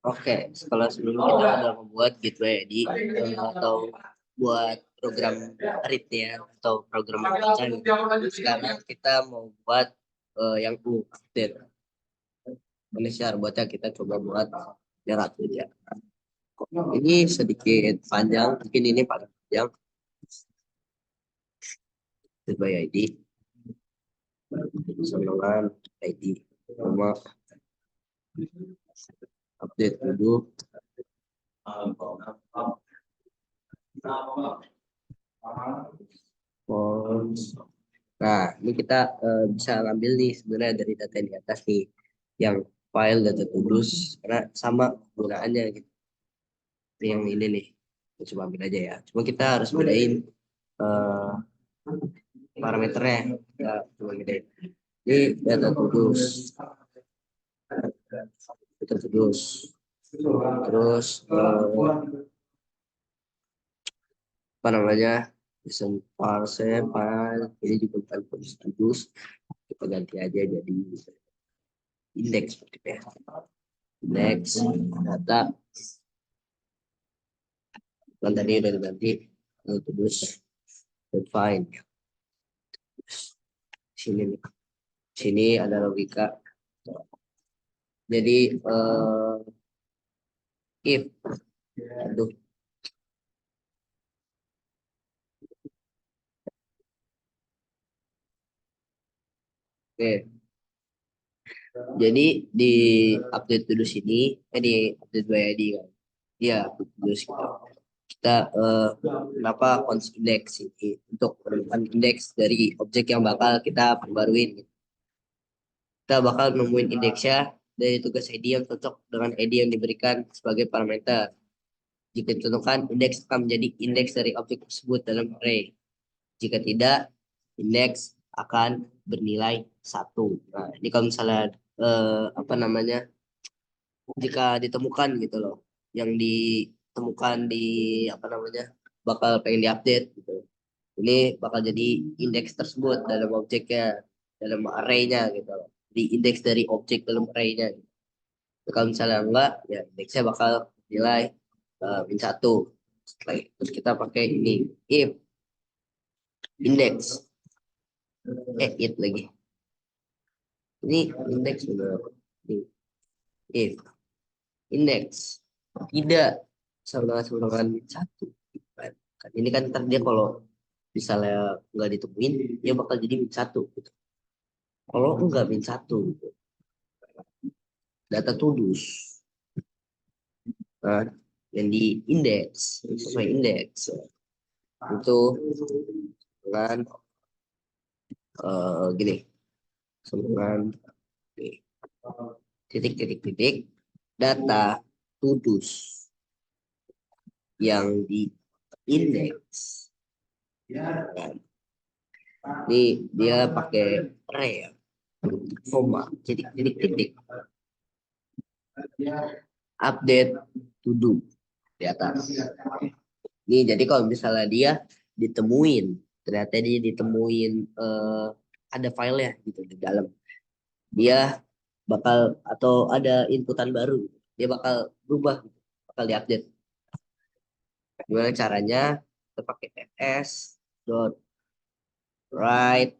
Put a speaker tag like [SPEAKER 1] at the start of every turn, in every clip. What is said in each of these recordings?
[SPEAKER 1] Oke, setelah sebelumnya kita udah membuat gateway ID atau buat program read ya atau program membaca gitu. Sekarang kita mau buat yang update. Ini share buatnya kita coba buat yang update ya. Ini sedikit panjang, mungkin ini paling panjang. Gateway ID, sambungan ID, nama, update dulu. Nah, ini kita bisa ngambil nih sebenarnya dari data yang di atas nih, yang file data tulus, karena sama penggunaannya gitu. Yang ini nih, kita coba ambil aja ya. Cuma kita harus bedain eh, parameternya. Kita coba bedain. Ini data tulus, data tulus. Terus apa namanya? Bisa parse, file, ini juga bukan tulus. Kita ganti aja jadi indeks seperti itu ya. Indeks data kan tadi udah diganti terus define sini nih, sini ada logika. Jadi if aduh oke, jadi di update dulu sini di update by ID kan ya, update dulu kita kenapa cons index ini untuk menemukan indeks dari objek yang bakal kita perbaruin. Kita bakal nemuin indeksnya dari tugas ID yang cocok dengan ID yang diberikan sebagai parameter. Jika ditentukan, indeks akan menjadi indeks dari objek tersebut dalam array. Jika tidak, indeks akan bernilai 1. Nah, ini kalau misalnya apa namanya? Jika ditemukan gitu loh, yang ditemukan di apa namanya? Bakal pengen diupdate gitu. Ini bakal jadi indeks tersebut dalam objeknya, dalam array-nya gitu loh. Di indeks dari objek dalam array-nya. Gitu. Kalau misalnya enggak, ya indeksnya bakal nilai min 1. Terus kita pakai ini if index it lagi. Ini indeks benar. Ini if index tidak sama dengan min 1. Kan ini kan ntar dia kalau misalnya nggak ditemuin, dia bakal jadi min 1. Gitu. Kalau enggak min 1, gitu. Data tulus. Nah, yang di indeks, sesuai indeks. Itu dengan gini, sambungan titik data tudus yang di indeks. Ini dia pakai array ya, koma, titik update to do di atas. Ini jadi kalau misalnya dia ditemuin, ternyata dia ditemuin ada filenya gitu di dalam, dia bakal atau ada inputan baru, dia bakal berubah, bakal diupdate. Gimana caranya? Kita pakai ls dot write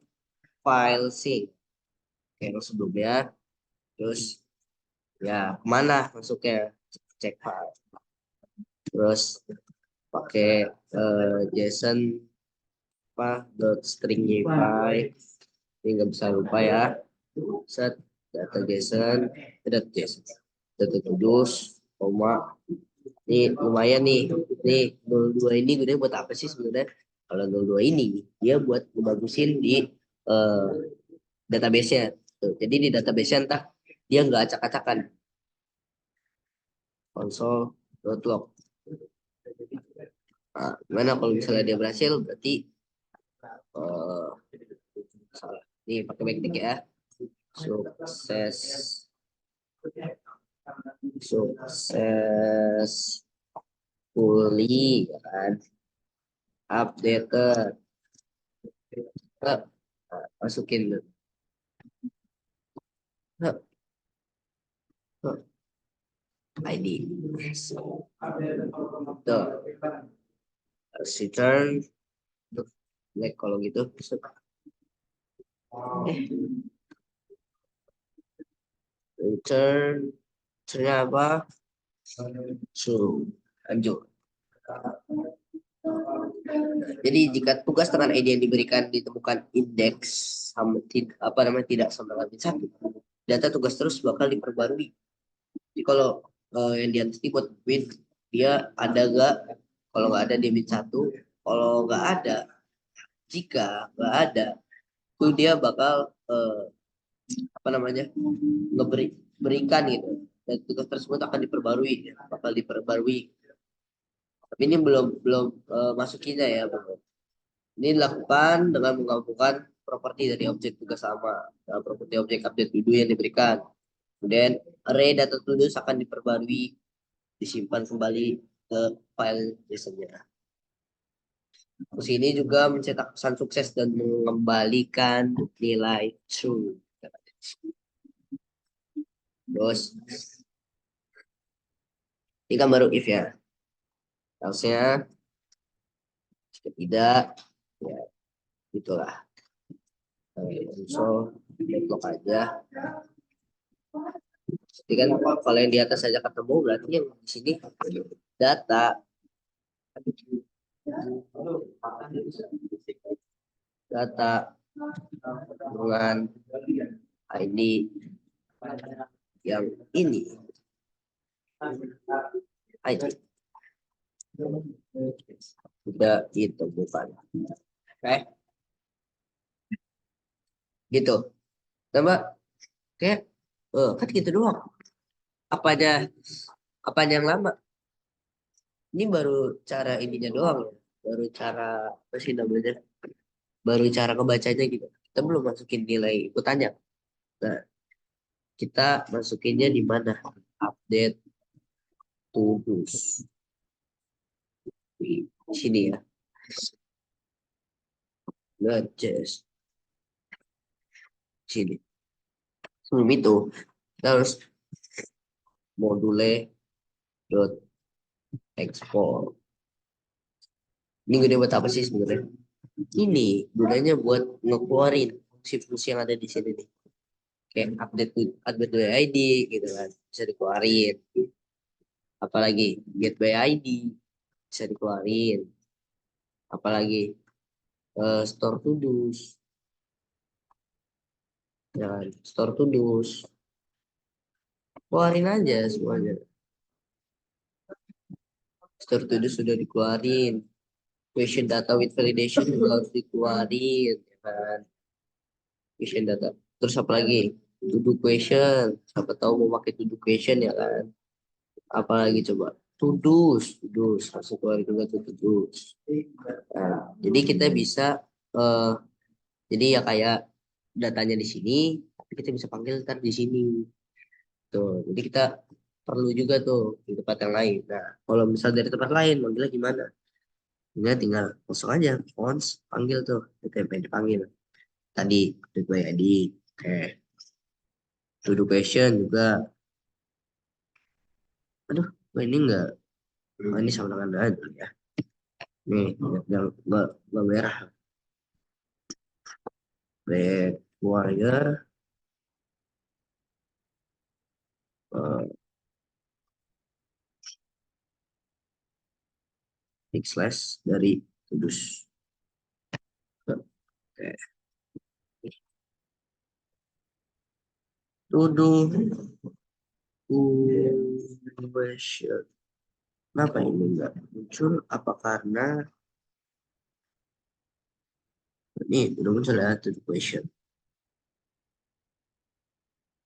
[SPEAKER 1] file sync kayak yang sebelumnya. Terus ya kemana masuknya, cek file. Terus pakai JSON apa dot stringify, ini nggak bisa lupa ya, set data JSON data tudus koma. Ini lumayan nih. Nih 02 ini gue buat apa sih sebenarnya? Kalau 02 ini dia buat ngebagusin di eh, database-nya. Tuh, jadi di database-nya entah dia nggak acak-acakan. Console.log. Nah, gimana kalau misalnya dia berhasil berarti eh salah. Nih pakai backtick ya. Sukses sukses fully kan updated. Masukin ID. Tuh, harus return. Tuh, like kalau gitu. Return. Ternyata apa? True. Lanjut. Jadi jika tugas dengan ID yang diberikan ditemukan indeks sama apa namanya tidak sama dengan satu, data tugas terus bakal diperbarui. Jadi kalau yang di atas ini buat win, dia ada gak? Kalau nggak ada dia min satu. Kalau nggak ada, jika nggak ada, itu dia bakal apa namanya berikan gitu. Dan tugas tersebut akan diperbarui, ya. Bakal diperbarui. Tapi ini belum belum masukinnya ya, Bang. Ini dilakukan dengan menggabungkan properti dari objek tugas sama dan properti objek update to do yang diberikan. Kemudian array data to do akan diperbarui, disimpan kembali ke file JSON-nya. Terus ini juga mencetak pesan sukses dan mengembalikan nilai true. Terus ini kan baru if ya. Harusnya jika tidak, ya itulah. So, deadlock aja. Jadi kan kalau yang di atas saja ketemu, berarti yang di sini data data dengan ID yang ini ID sudah ditemukan. Oke, gitu. Coba kayak kan gitu doang. Apa aja yang lama? Ini baru cara ininya doang ya. Baru cara apa sih namanya? Baru cara ngebacanya gitu. Kita belum masukin nilai ikutannya. Nah, kita masukinnya di mana? Update tools di sini ya. Just sini. Sebelum itu kita harus module dot export. Ini gede buat apa sih sebenarnya? Ini gunanya buat ngeluarin fungsi-fungsi yang ada di sini nih. Kayak update by ID gitu kan, bisa dikeluarin. Apalagi get by ID bisa dikeluarin. Apalagi store to do's, ya kan? Store to do's, keluarin aja semuanya. Store to do's sudah dikeluarin. Question data with validation juga harus dikeluarin, ya kan? Question data. Terus apa lagi? To do question. Siapa tahu mau pakai to do question ya kan? Apalagi coba? To do's. Masuk keluarin juga to do's. Nah, jadi kita bisa eh, jadi ya kayak datanya di sini, tapi kita bisa panggil ntar di sini. Tuh, jadi kita perlu juga tuh di tempat yang lain. Nah, kalau misal dari tempat lain, manggilnya gimana? Tinggal kosong aja, once panggil tuh, TTP dipanggil. Tadi by ID, oke. To do question juga. Aduh, ini enggak. Ini sama dengan aja ya. Nih, yang merah. Red warrior. Uh, slash dari tudus. Oke. To do question. Kenapa ini enggak muncul? Apa karena ini udah muncul ya to the question.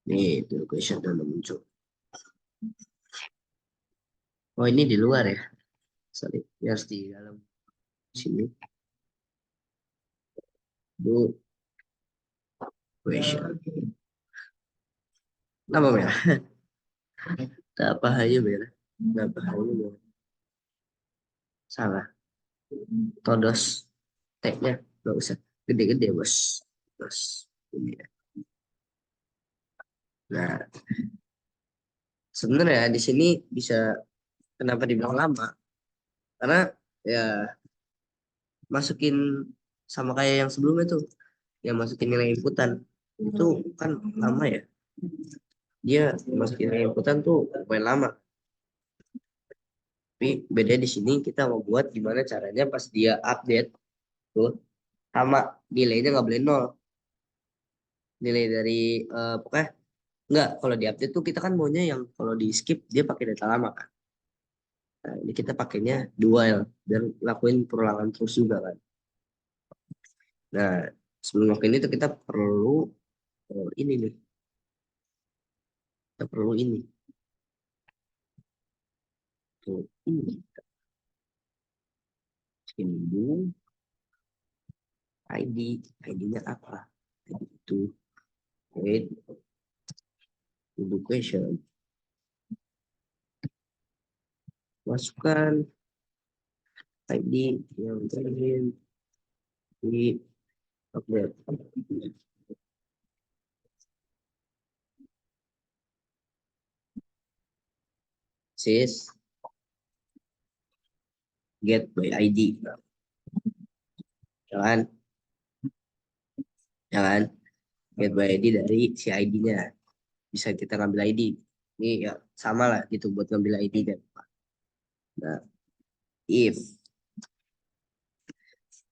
[SPEAKER 1] Nih, to the question udah muncul. Oh, ini di luar ya. Sorry, ini harus di dalam sini. Do question. Nama merah. Tak apa aja merah. Kenapa hanya merah? Salah. Todos. T-nya nggak usah. Gede-gede, bos. Bos. Ini ya. Nah, sebenarnya di sini bisa kenapa dibilang lama karena ya masukin sama kayak yang sebelumnya tuh yang masukin nilai inputan itu kan lama ya, dia masukin nilai inputan tuh lumayan lama. Tapi beda di sini kita mau buat gimana caranya pas dia update tuh sama delaynya nggak boleh nol. Delay dari pokoknya nggak, kalau di update tuh kita kan maunya yang kalau di skip dia pakai data lama kan. Nah, ini kita pakainya dual dan lakuin perulangan terus juga kan. Nah, sebelum lakuin itu kita perlu ini nih, kita perlu ini tuh ini Hindu ID, ID-nya apa? ID itu wait education, masukkan ID yang ingin di update. Sis get by ID, jangan jangan get by ID dari si ID-nya, bisa kita ngambil ID ini ya sama lah gitu buat ngambil ID kan. Nah, if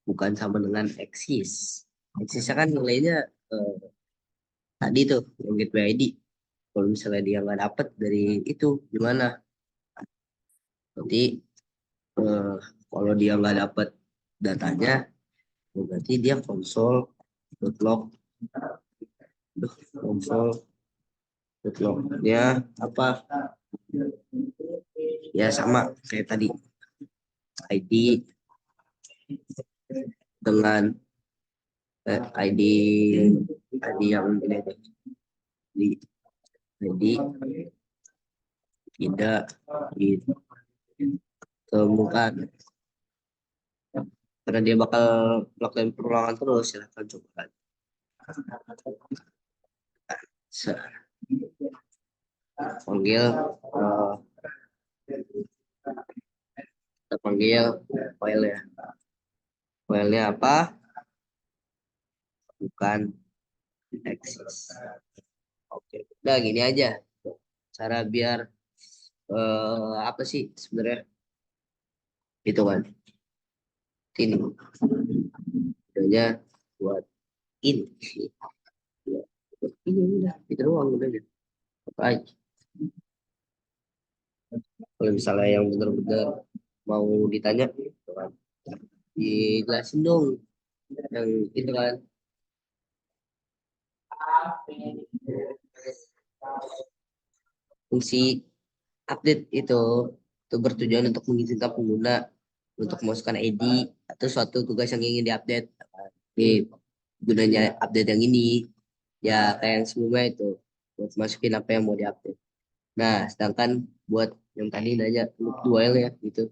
[SPEAKER 1] bukan sama dengan eksis, eksisnya kan nilainya eh, tadi tuh yang get by ID. Kalau misalnya dia nggak dapet dari itu gimana? Berarti eh, kalau dia nggak dapet datanya, berarti dia konsol.log, konsol.log-nya apa? Ya sama kayak tadi, ID dengan ID ID yang ini deh, di ID tidak ditemukan karena dia bakal melakukan perulangan terus. Silahkan coba panggil kita panggil file ya, filenya apa? Bukan eksis. Oke, udah gini aja cara biar apa sih sebenarnya itu kan ini adanya buat ini ya, ini udah itu doang udah gitu. Apa aja kalau misalnya yang benar-benar mau ditanya gitu kan, dijelasin dong yang itu kan. Fungsi update itu bertujuan untuk mengizinkan pengguna untuk memasukkan ID atau suatu tugas yang ingin diupdate. Ini gunanya update yang ini ya kayak yang sebelumnya itu buat masukin apa yang mau diupdate. Nah, sedangkan buat yang tadi nanya loop dual ya gitu,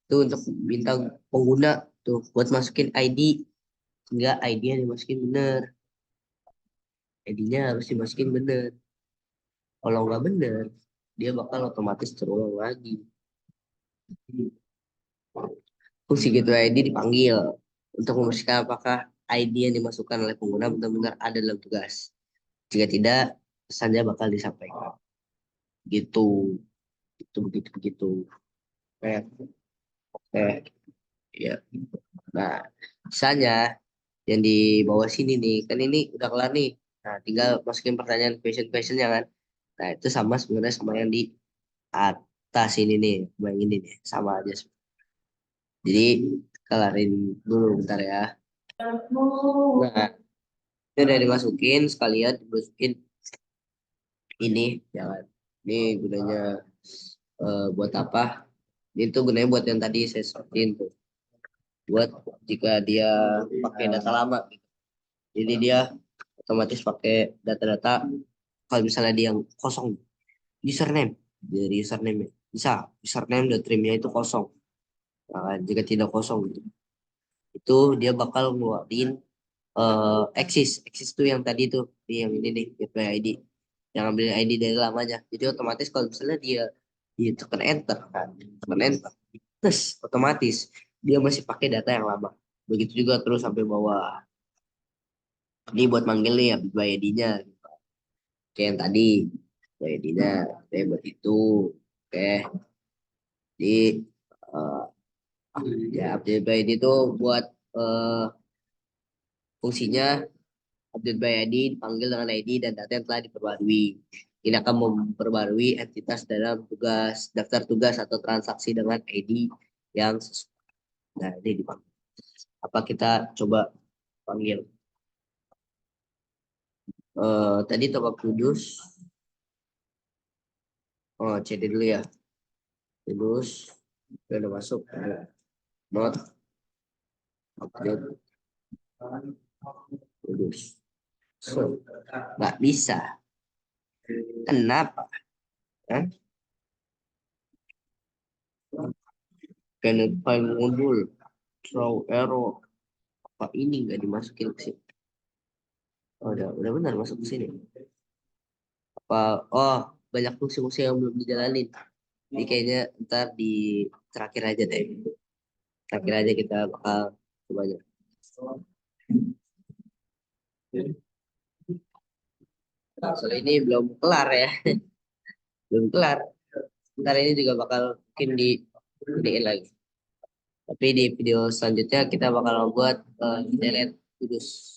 [SPEAKER 1] itu untuk bintang pengguna tuh buat masukin ID, enggak ID-nya dimasukin bener, ID-nya harus dimasukin bener. Kalau nggak bener, dia bakal otomatis terulang lagi. Fungsi gateway ID dipanggil untuk memastikan apakah ID yang dimasukkan oleh pengguna benar-benar ada dalam tugas. Jika tidak, pesannya bakal disampaikan. Gitu, itu begitu begitu. Oke, oke, ya. Nah, misalnya yang di bawah sini nih, kan ini udah kelar nih. Nah, tinggal masukin pertanyaan question-questionnya kan. Nah, itu sama sebenarnya sama yang di atas ini nih, yang ini nih, sama aja. Jadi, kelarin dulu bentar ya. Nah, ini udah dimasukin, sekalian dimasukin ini, jangan. Ini gunanya buat apa? Ini tuh gunanya buat yang tadi saya sebutin tuh. Buat jika dia pakai data lama gitu. Jadi dia otomatis pakai data-data kalau misalnya dia yang kosong username dari username -nya. Bisa username dan trimnya itu kosong. Nah, jika tidak kosong gitu, itu dia bakal ngeluarin eksis eksis tuh yang tadi tuh yang ini nih gateway ID. yang ambil ID dari lamanya. Jadi otomatis kalau misalnya dia tekan enter kan, tekan enter, terus otomatis dia masih pakai data yang lama. Begitu juga terus sampai bawah. Ini buat manggil nih by ID-nya, kayak yang tadi by ID-nya, kayak buat itu. Oke, di ya update by ID itu buat eh, fungsinya update by ID dipanggil dengan ID dan data yang telah diperbarui. Ini akan memperbarui entitas dalam daftar tugas atau transaksi dengan ID yang sesuai. Nah, ini dipanggil. Apa kita coba panggil? Tadi Tobak Kudus. Oh, CD dulu ya. Kudus. Udah masuk. Not update Kudus. So, nggak bisa. Kenapa? Kan? Karena file modul throw error apa ini nggak dimasukin ke sini? Oh, udah benar masuk ke sini. Apa? Oh, banyak fungsi-fungsi yang belum dijalanin. Jadi kayaknya ntar di terakhir aja deh. Terakhir aja kita bakal cobanya. Soal ini belum kelar ya, belum kelar. Ntar ini juga bakal mungkin di lagi. Tapi di video selanjutnya kita bakal buat delete kudus.